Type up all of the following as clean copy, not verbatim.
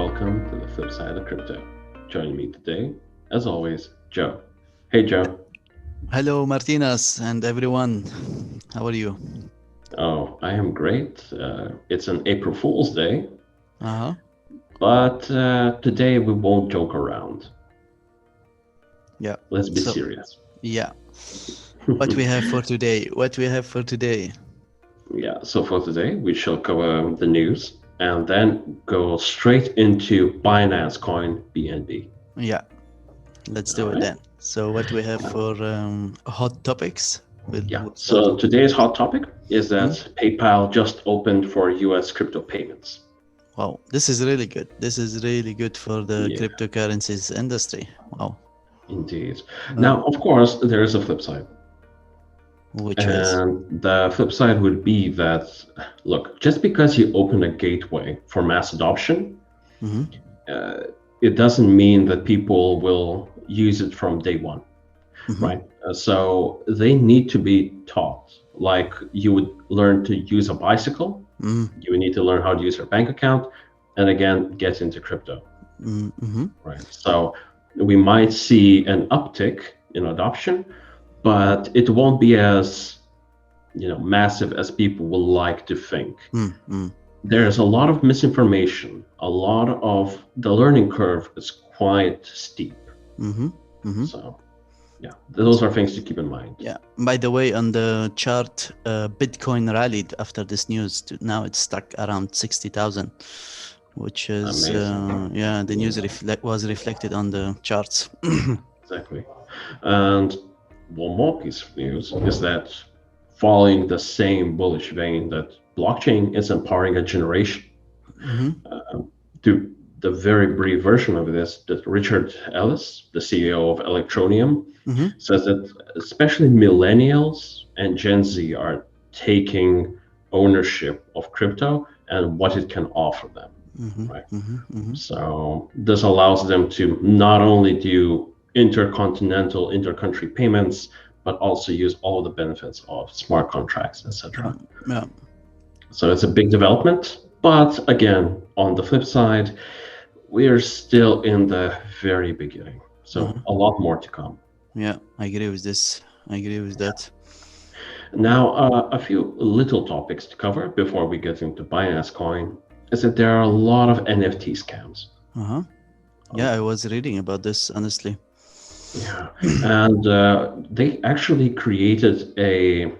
welcome to the flip side of crypto. Joining me today, as always, Joe. Hey, Joe. Hello, Martynas and everyone. How are you? Oh, I am great. It's an April Fool's Day, Uh-huh. but today we won't joke around. Yeah. Let's be So, serious. yeah. What we have for today? What we have for today? Yeah, so for today, we shall cover the news and then go straight into Binance Coin BNB. Yeah. Let's All do it right. then. So, what we have for hot topics? Yeah. We'll start So with. today's hot topic is that Mhm. PayPal just opened for US crypto payments. Wow, this is really good. This is really good for the Yeah. cryptocurrencies industry. Wow. Indeed. Uh, Now, of course, there is a flip side. which is. And the flip side would be that, look, just because you open a gateway for mass adoption, Hmm. uh, it doesn't mean that people will use it from day one, Hmm. right? So they need to be taught. Like you would learn to use a bicycle, Hmm. you would need to learn how to use your bank account, and again, get into crypto, Hmm. right? So we might see an uptick in adoption, but it won't be as massive as people would like to think. Hmm. There's a lot of misinformation. A lot of the learning curve is quite steep. Hmm. Hmm. So yeah, those are things to keep in mind. Yeah. By the way, on the chart, Bitcoin rallied after this news. Now it's stuck around 60,000, which is Amazing. the news Yeah, was reflected on the charts. exactly. And one more piece of news is that following the same bullish vein that blockchain is empowering a generation. Hmm. To the very brief version of this, that Richard Ellis, the CEO of Electronium, Hmm. says that especially millennials and Gen Z are taking ownership of crypto and what it can offer them, Hmm. right? Hmm. Hmm. So this allows them to not only do intercontinental, intercountry payments, but also use all the benefits of smart contracts, Yeah. etc. Yeah. So it's a big development, but again, on the flip side, we're still in the very beginning. So Uh-huh. a lot more to come. Yeah. I agree with this. I agree with that. Now, a few little topics to cover before we get into Binance Coin is that there are a lot of NFT scams. Uh-huh. Yeah, I was reading about this, honestly. Yeah, and they actually created a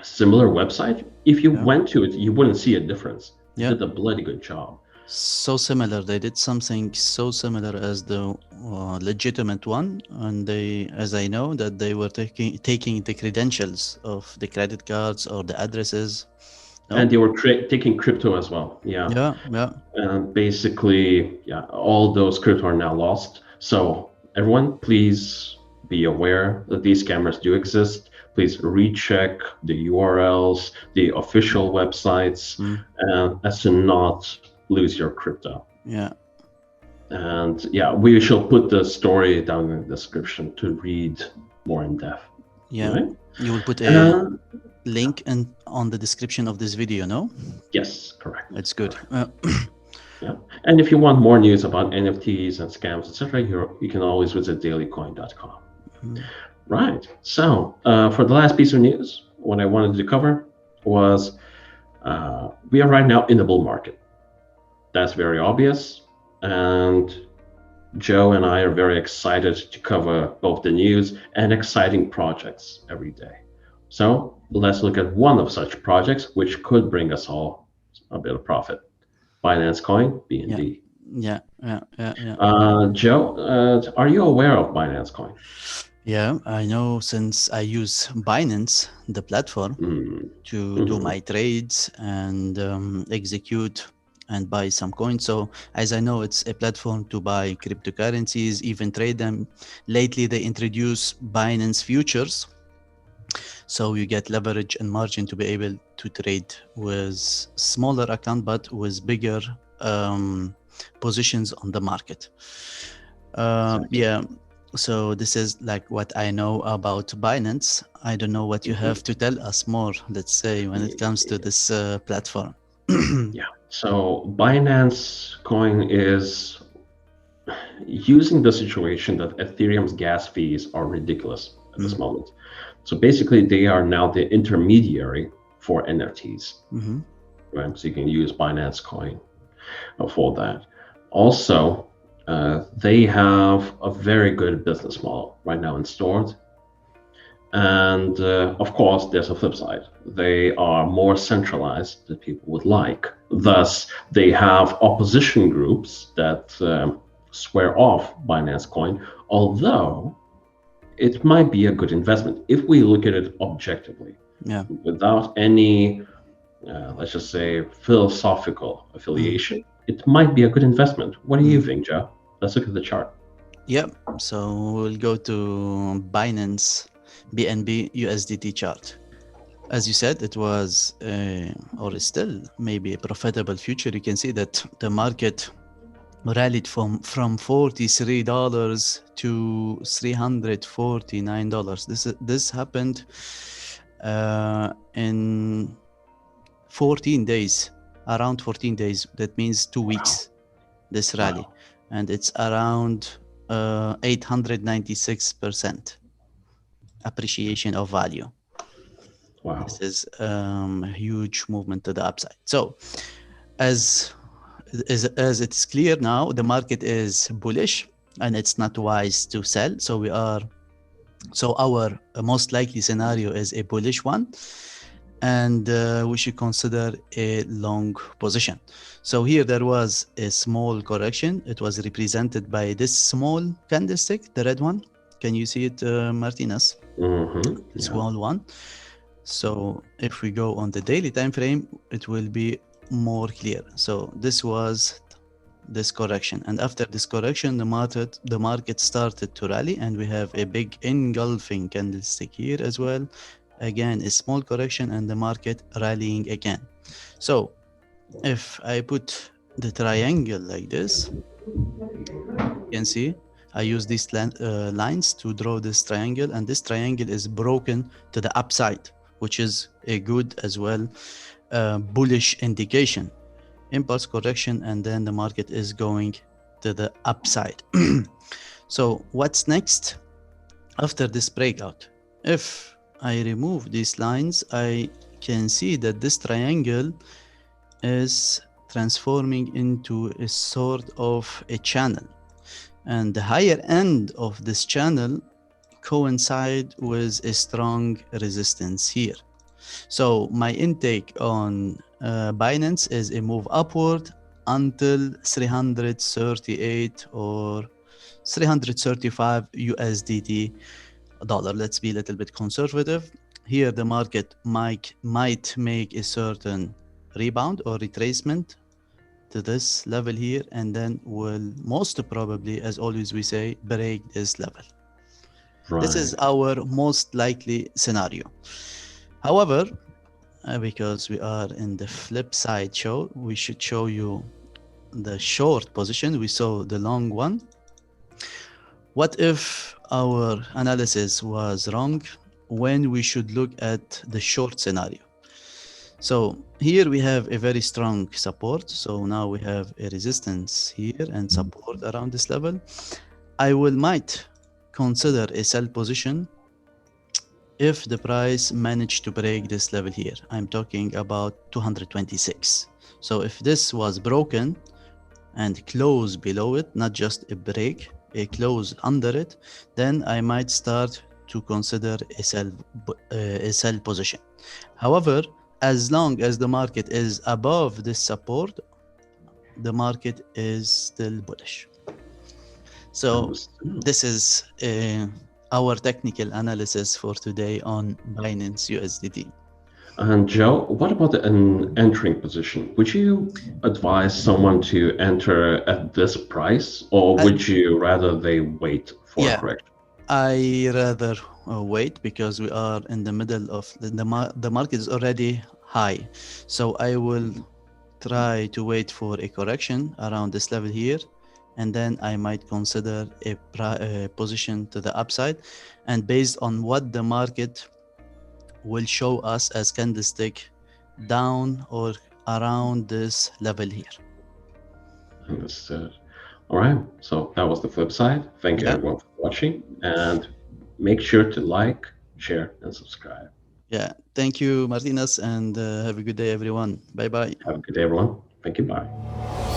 similar website. If you Yeah. went to it, you wouldn't see a difference. They Yeah. did a bloody good job. So similar. They did something so similar as the legitimate one, and they, as I know, that they were taking the credentials of the credit cards or the addresses. And No. they were taking crypto as well. Yeah, Yeah. Yeah. and basically, yeah, all those crypto are now lost. So everyone, please be aware that these scammers do exist. Please recheck the URLs, the official websites, Mm, as to not lose your crypto. yeah. And yeah, we shall put the story down in the description to read more in depth. Yeah. Right? You will put a And link in on the description of this video. No. yes, correct. It's good. Yeah. And if you want more news about NFTs and scams, etc., you can always visit dailycoin.com. Mhm. Right. So for the last piece of news, what I wanted to cover was we are right now in the bull market. That's very obvious. And Joe and I are very excited to cover both the news and exciting projects every day. So let's look at one of such projects, which could bring us all a bit of profit. Binance Coin, Yeah. BNB. Yeah. Yeah. Yeah. Yeah. Joe, are you aware of Binance Coin? Yeah, I know since I use Binance, the platform, Mm. to do Mhm. my trades and execute and buy some coins. So, as I know, it's a platform to buy cryptocurrencies, even trade them. Lately, they introduce Binance futures. So, you get leverage and margin to be able to trade with smaller account, but with bigger um, positions on the market. Exactly. Yeah, so this is like what I know about Binance. I don't know what you Mhm. have to tell us more, let's say, when it comes to this platform. Yeah. So Binance Coin is using the situation that Ethereum's gas fees are ridiculous at this moment. So basically, they are now the intermediary for NFTs, Mm-hmm. right? So you can use Binance Coin for that. Also, they have a very good business model right now installed. And of course, there's a flip side. They are more centralized than people would like. Thus, they have opposition groups that swear off Binance Coin, although it might be a good investment if we look at it objectively, Yeah. without any, let's just say, philosophical Mm. affiliation. It might be a good investment. What do you Mm. think, Joe? Let's look at the chart. Yep. So we'll go to Binance BNB USDT chart. As you said, it was or is still maybe a profitable future. You can see that the market rallied from $43 to $349. This happened in 14 days, around 14 days. That means 2 weeks. This rally, and it's around 896% appreciation of value. Wow. This is a huge movement to the upside. So as it's clear now, the market is bullish and it's not wise to sell. So our most likely scenario is a bullish one, and we should consider a long position. So here there was a small correction. It was represented by this small candlestick, the red one. Can you see it, Martinez? Mm-hmm. The small one. So if we go on the daily time frame, it will be more clear. So this was this correction, and after this correction, the market started to rally, and we have a big engulfing candlestick here as well. Again, a small correction and the market rallying again. So if I put the triangle like this, you can see I use these lines to draw this triangle, and this triangle is broken to the upside, which is a good as well bullish indication. Impulse correction, and then the market is going to the upside. So what's next after this breakout? If I remove these lines, I can see that this triangle is transforming into a sort of a channel, and the higher end of this channel coincide with a strong resistance here. So my intake on Binance is a move upward until 338 or 335 USDT dollar. Let's be a little bit conservative. Here the market might make a certain rebound or retracement to this level here, and then will most probably, as always we say, break this level. Right. This is our most likely scenario. However, because we are in the flip side show, we should show you the short position. We saw the long one. What if our analysis was wrong when we should look at the short scenario? So here we have a very strong support. So now we have a resistance here and support around this level. I might consider a sell position if the price managed to break this level here. I'm talking about 226. So if this was broken and close below it, not just a break, a close under it, then I might start to consider a sell position. However, as long as the market is above this support, the market is still bullish. So this is our technical analysis for today on Binance USDT. And Joe, what about an entering position? Would you advise someone to enter at this price, or would you rather they wait for a correction? I rather wait, because we are in the middle of the market is already high. So I will try to wait for a correction around this level here, and then I might consider a position to the upside, and based on what the market will show us as candlestick down or around this level here. Understood. All right. So that was the flip side. Thank you Yeah. everyone for watching, and make sure to like, share, and subscribe. Yeah. Thank you, Martynas, and have a good day, everyone. Bye bye. Have a good day, everyone. Thank you. Bye.